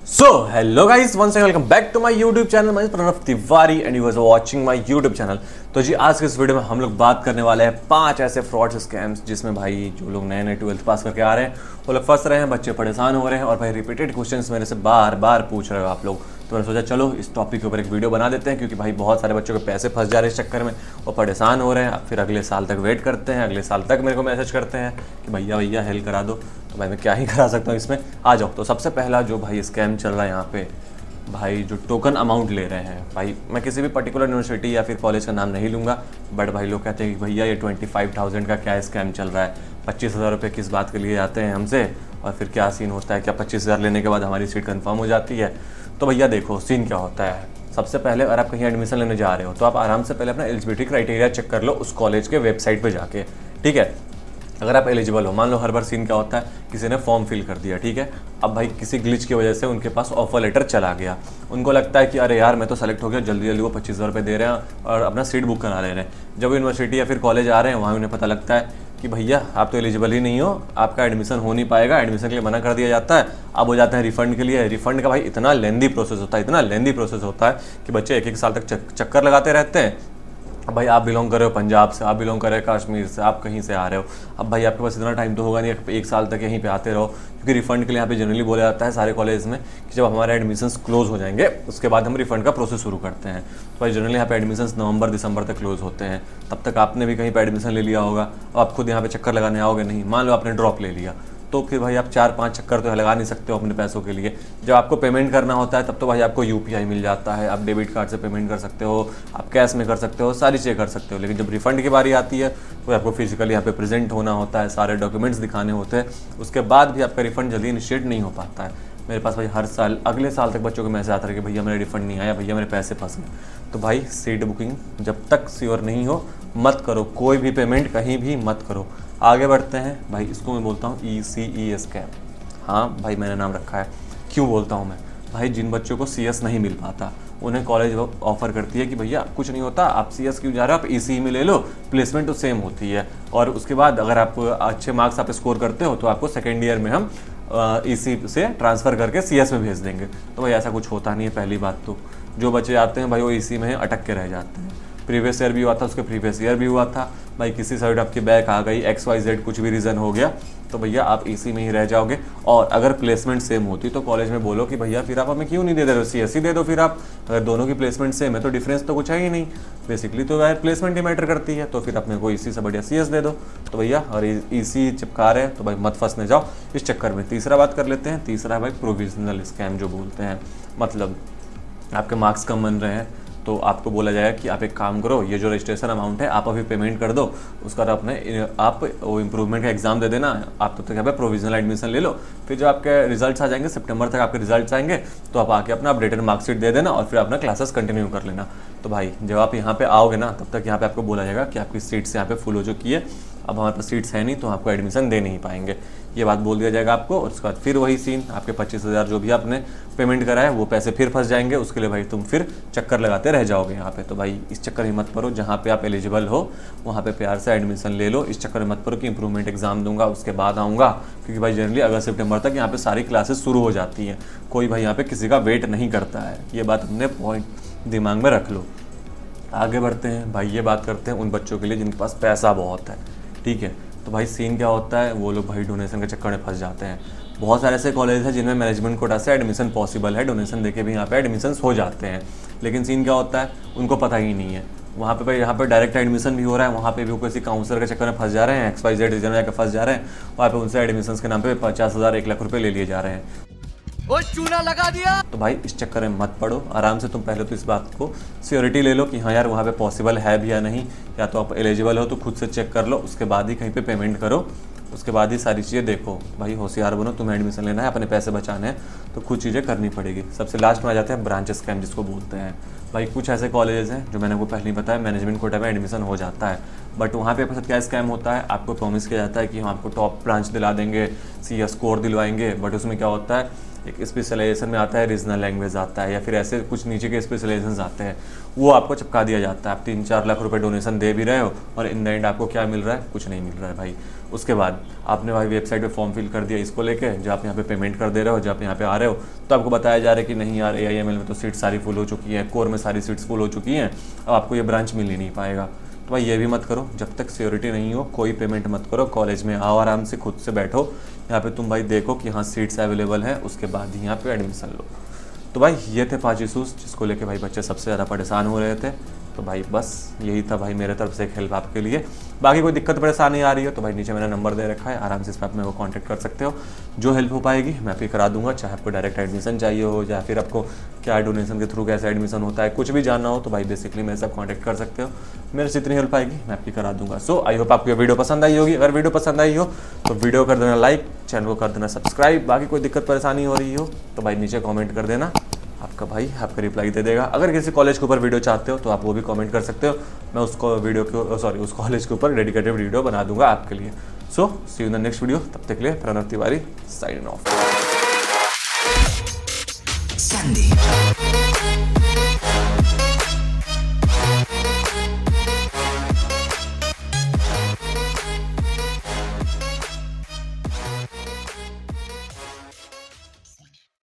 So hello guys, once again welcome back to my YouTube channel. मैं Pranav Tiwari and you was watching my YouTube channel. तो जी आज के इस वीडियो में हम लोग बात करने वाले हैं 5 ऐसे फ्रॉड स्कैम्स जिसमें भाई जो लोग नए नए 12th पास करके आ रहे हैं वो लोग फंस रहे हैं, बच्चे परेशान हो रहे हैं और भाई रिपीटेड क्वेश्चंस मेरे से बार बार पूछ रहे हो आप लोग। तो मैंने सोचा चलो इस टॉपिक के ऊपर एक वीडियो बना देते हैं, क्योंकि भाई बहुत सारे बच्चों के पैसे फंस जा रहे हैं इस चक्कर में, वो परेशान हो रहे हैं, फिर अगले साल तक वेट करते हैं, अगले साल तक मेरे को मैसेज करते हैं कि भैया भैया हेल्प करा दो। तो भाई मैं क्या ही करा सकता हूँ इसमें, आ जाओ। तो सबसे पहला जो भाई स्कैम चल रहा है यहाँ पे, भाई जो टोकन अमाउंट ले रहे हैं, भाई मैं किसी भी पर्टिकुलर यूनिवर्सिटी या फिर कॉलेज का नाम नहीं लूँगा, बट भाई लोग कहते हैं कि भैया ये 25,000 का क्या स्कैम चल रहा है, 25,000 रुपये किस बात के लिए आते हैं हमसे, और फिर क्या सीन होता है, क्या 25,000 लेने के बाद हमारी सीट कंफर्म हो जाती है। तो भैया देखो सीन क्या होता है। सबसे पहले अगर आप कहीं एडमिशन लेने जा रहे हो तो आप आराम से पहले अपना एलिजिबिलिटी क्राइटेरिया चेक कर लो उस कॉलेज के वेबसाइट पे जाके, ठीक है। अगर आप एलिजिबल हो, मान लो हर बार सीन क्या होता है, किसी ने फॉर्म फिल कर दिया, ठीक है, अब भाई किसी ग्लिच की वजह से उनके पास ऑफर लेटर चला गया, उनको लगता है कि अरे यार मैं तो सेलेक्ट हो गया, जल्दी जल्दी वो 25,000 रुपये दे रहे हैं और अपना सीट बुक करा ले रहे हैं। जब यूनिवर्सिटी या फिर कॉलेज आ रहे हैं वहाँ उन्हें पता लगता है कि भैया आप तो एलिजिबल ही नहीं हो, आपका एडमिशन हो नहीं पाएगा, एडमिशन के लिए मना कर दिया जाता है। अब हो जाते हैं रिफंड के लिए। रिफंड का भाई इतना लेंदी प्रोसेस होता है, इतना लेंदी प्रोसेस होता है कि बच्चे एक एक साल तक चक्कर लगाते रहते हैं। अब भाई आप बिलोंग कर रहे हो पंजाब से, आप बिलोंग कर रहे हो कश्मीर से, आप कहीं से आ रहे हो, अब भाई आपके पास इतना टाइम तो होगा नहीं एक साल तक यहीं पे आते रहो, क्योंकि रिफंड के लिए यहाँ पे जनरली बोला जाता है सारे कॉलेज में कि जब हमारे एडमिशन्स क्लोज हो जाएंगे उसके बाद हम रिफंड का प्रोसेस शुरू करते हैं। तो भाई जनरली यहाँ पे एडमिशन्स नवंबर दिसंबर तक क्लोज होते हैं, तब तक आपने भी कहीं पर एडमिशन ले लिया होगा। अब आप खुद यहाँ पे चक्कर लगाने आओगे नहीं, मान लो आपने ड्रॉप ले लिया, तो फिर भाई आप 4-5 चक्कर तो लगा नहीं सकते हो अपने पैसों के लिए। जब आपको पेमेंट करना होता है तब तो भाई आपको यूपीआई मिल जाता है, आप डेबिट कार्ड से पेमेंट कर सकते हो, आप कैश में कर सकते हो, सारी चीज़ें कर सकते हो। लेकिन जब रिफंड की बारी आती है तो आपको फिजिकली यहाँ पे प्रेजेंट होना होता है, सारे डॉक्यूमेंट्स दिखाने होते हैं, उसके बाद भी आपका रिफंड जल्दी इनिशिएट नहीं हो पाता है। मेरे पास भाई हर साल अगले साल तक बच्चों को मैसेज आता है कि भैया मेरा रिफंड नहीं आया, भैया मेरे पैसे फंस गए। तो भाई सीट बुकिंग जब तक श्योर नहीं हो मत करो, कोई भी पेमेंट कहीं भी मत करो। आगे बढ़ते हैं भाई, इसको मैं बोलता हूँ ECE स्कैम। हाँ भाई मैंने नाम रखा है। क्यों बोलता हूँ मैं, भाई जिन बच्चों को CS नहीं मिल पाता उन्हें कॉलेज ऑफर करती है कि भैया कुछ नहीं होता, आप CS क्यों जा रहे हो, आप ECE में ले लो, प्लेसमेंट तो सेम होती है, और उसके बाद अगर आप अच्छे मार्क्स आप स्कोर करते हो तो आपको सेकेंड ईयर में हम ECE से ट्रांसफ़र करके CS में भेज देंगे। तो भाई ऐसा कुछ होता नहीं है। पहली बात तो जो बच्चे आते हैं भाई वो ECE में अटक के रह जाते हैं। प्रीवियस ईयर भी हुआ था, उसके प्रीवियस ईयर भी हुआ था, भाई किसी साइड आपकी बैक आ गई, XYZ कुछ भी रीज़न हो गया तो भैया आप ECE में ही रह जाओगे। और अगर प्लेसमेंट सेम होती तो कॉलेज में बोलो कि भैया फिर आप हमें क्यों नहीं दे रहे हो, CS ही दे दो फिर आप। अगर दोनों की प्लेसमेंट सेम है तो डिफरेंस तो कुछ है ही नहीं, बेसिकली तो यार प्लेसमेंट ही मैटर करती है, तो फिर अपने को ECE से बढ़िया CS दे दो। तो भैया और ECE चिपका रहे हैं तो भाई मत फंसने जाओ इस चक्कर में। तीसरा बात कर लेते हैं, तीसरा है भाई प्रोविजनल स्कैम जो बोलते हैं, मतलब आपके मार्क्स कम बन रहे हैं तो आपको बोला जाएगा कि आप एक काम करो, ये जो रजिस्ट्रेशन अमाउंट है आप अभी पेमेंट कर दो, उसका आप वो इम्प्रूवमेंट का एग्जाम दे देना, आप तब तक यहाँ पे प्रोविजनल एडमिशन ले लो, फिर जब आपके रिजल्ट्स आ जाएंगे सितंबर तक आपके रिजल्ट्स आएंगे तो आप आके अपना अपडेटेड मार्कशीट दे देना और फिर अपना क्लासेस कंटिन्यू कर लेना। तो भाई जब आप यहाँ पे आओगे ना तब तक यहाँ पे आपको बोला जाएगा कि आपकी सीट्स यहाँ पे फुल हो चुकी है, अब हमारे पास सीट्स है नहीं तो आपको एडमिशन दे नहीं पाएंगे, ये बात बोल दिया जाएगा आपको। और उसके बाद फिर वही सीन, आपके 25,000 जो भी आपने पेमेंट करा है वो पैसे फिर फंस जाएंगे, उसके लिए भाई तुम फिर चक्कर लगाते रह जाओगे यहाँ पे। तो भाई इस चक्कर में मत पड़ो, जहाँ पे आप एलिजिबल हो वहाँ पे प्यार से एडमिशन ले लो। इस चक्कर में मत पड़ो कि इंप्रूवमेंट एग्जाम दूंगा उसके बाद आऊँगा, क्योंकि भाई जनरली अगस्त सितंबर तक यहाँ पे सारी क्लासेस शुरू हो जाती हैं, कोई भाई यहाँ पे किसी का वेट नहीं करता है, ये बात अपने पॉइंट दिमाग में रख लो। आगे बढ़ते हैं भाई, ये बात करते हैं उन बच्चों के लिए जिनके पास पैसा बहुत है, ठीक है। तो भाई सीन क्या होता है, वो लोग भाई डोनेशन के चक्कर में फंस जाते हैं। बहुत सारे ऐसे कॉलेज हैं जिनमें मैनेजमेंट कोटा से एडमिशन पॉसिबल है, डोनेशन देके भी यहाँ पे एडमिशन्स हो जाते हैं, लेकिन सीन क्या होता है उनको पता ही नहीं है। वहाँ पे भाई यहाँ पे डायरेक्ट एडमिशन भी हो रहा है, वहाँ पे भी वो किसी काउंसलर के चक्कर में फंस जा रहे हैं, XYZ रीजन में जाकर फंस जा रहे हैं, वहाँ पे उनसे एडमिशन के नाम पे 50,000 1 लाख रुपये ले लिए जा रहे हैं। वो चूना लगा दिया। तो भाई इस चक्कर में मत पड़ो, आराम से तुम पहले तो इस बात को श्योरिटी ले लो कि हाँ यार वहाँ पे पॉसिबल है भी या नहीं, या तो आप एलिजिबल हो तो खुद से चेक कर लो, उसके बाद ही कहीं पे पेमेंट करो, उसके बाद ही सारी चीज़ें देखो। भाई होशियार बनो, तुम्हें एडमिशन लेना है, अपने पैसे बचाने हैं तो कुछ चीज़ें करनी पड़ेगी। सबसे लास्ट में आ जाते हैं ब्रांच स्कैम जिसको बोलते हैं। भाई कुछ ऐसे कॉलेजेस हैं जो मैंने आपको पहले ही बताया मैनेजमेंट कोटा में एडमिशन हो जाता है, बट वहाँ पे आपके साथ क्या स्कैम होता है, आपको प्रॉमिस किया जाता है कि हम आपको टॉप ब्रांच दिला देंगे, CS स्कोर दिलवाएंगे, बट उसमें क्या होता है एक स्पेशलाइजेशन में आता है, रीजनल लैंग्वेज आता है, या फिर ऐसे कुछ नीचे के स्पेशलाइजेशन आते हैं, वो आपको चिपका दिया जाता है। आप 3-4 लाख रुपए डोनेशन दे भी रहे हो और इन द एंड आपको क्या मिल रहा है, कुछ नहीं मिल रहा है भाई। उसके बाद आपने भाई वेबसाइट पे फॉर्म फिल कर दिया इसको लेके, जब आप यहाँ पे पेमेंट कर दे रहे हो, जब आप यहाँ पे आ रहे हो तो आपको बताया जा रहा है कि नहीं यार AIML में तो सीट सारी फुल हो चुकी है, कोर में सारी सीट्स फुल हो चुकी हैं, अब आपको ये ब्रांच मिल ही नहीं पाएगा। तो भाई ये भी मत करो, जब तक सिक्योरिटी नहीं हो कोई पेमेंट मत करो। कॉलेज में आओ, आराम से खुद से बैठो, यहाँ पे तुम भाई देखो कि हाँ सीट्स अवेलेबल है, उसके बाद ही यहाँ पे एडमिशन लो। तो भाई ये थे 5 इशूज़ जिसको लेके भाई बच्चे सबसे ज़्यादा परेशान हो रहे थे। तो भाई बस यही था भाई मेरे तरफ से एक हेल्प आपके लिए। बाकी कोई दिक्कत परेशानी आ रही है तो भाई नीचे मैंने नंबर दे रखा है, आराम से इस पर आप मेरे को कॉन्टैक्ट कर सकते हो। जो हेल्प हो पाएगी मैं आपकी करा दूंगा, चाहे आपको डायरेक्ट एडमिशन चाहिए हो या फिर आपको क्या डोनेशन के थ्रू कैसे एडमिशन होता है, कुछ भी जानना हो तो भाई बेसिकली मेरे साथ कॉन्टैक्ट कर सकते हो। मेरे से जितनी हेल्प आएगी मैं आपकी करा दूंगा। सो आई होप आपको ये वीडियो पसंद आई होगी। अगर वीडियो पसंद आई हो तो वीडियो कर देना लाइक, चैनल को कर देना सब्सक्राइब। बाकी कोई दिक्कत परेशानी हो रही हो तो भाई नीचे कॉमेंट कर देना, आपका भाई आपका रिप्लाई दे देगा। अगर किसी कॉलेज के ऊपर वीडियो चाहते हो तो आप वो भी कमेंट कर सकते हो, मैं उसको वीडियो के उस कॉलेज के ऊपर डेडिकेटेड वीडियो बना दूंगा आपके लिए। So see you in the next video, तब तक के लिए प्रणव तिवारी साइनिंग ऑफ।